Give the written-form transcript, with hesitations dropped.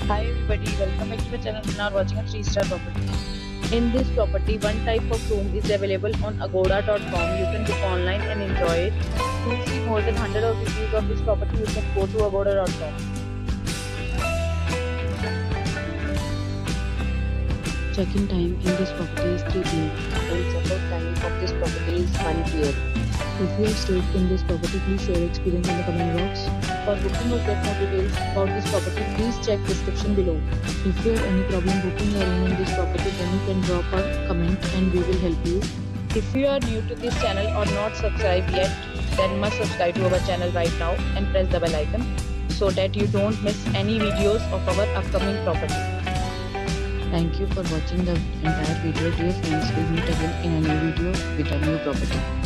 Hi everybody, welcome back to the channel. Now watching a 3-star property. In this property, one type of room is available on agoda.com. You can book online and enjoy it. To see more than 100 of reviews of this property, you can go to agoda.com. Check-in time in this property is 3 p.m. and check-out time of this property is 1 p.m. If you have stayed in this property, please share your experience in the comment box. For booking or get more details about this property, please check description below. If you have any problem booking a room in this property, then you can drop a comment and we will help you. If you are new to this channel or not subscribed yet, then must subscribe to our channel right now and press the bell icon so that you don't miss any videos of our upcoming property. Thank you for watching the entire video. Dear friends, we'll meet again in a new video with a new property.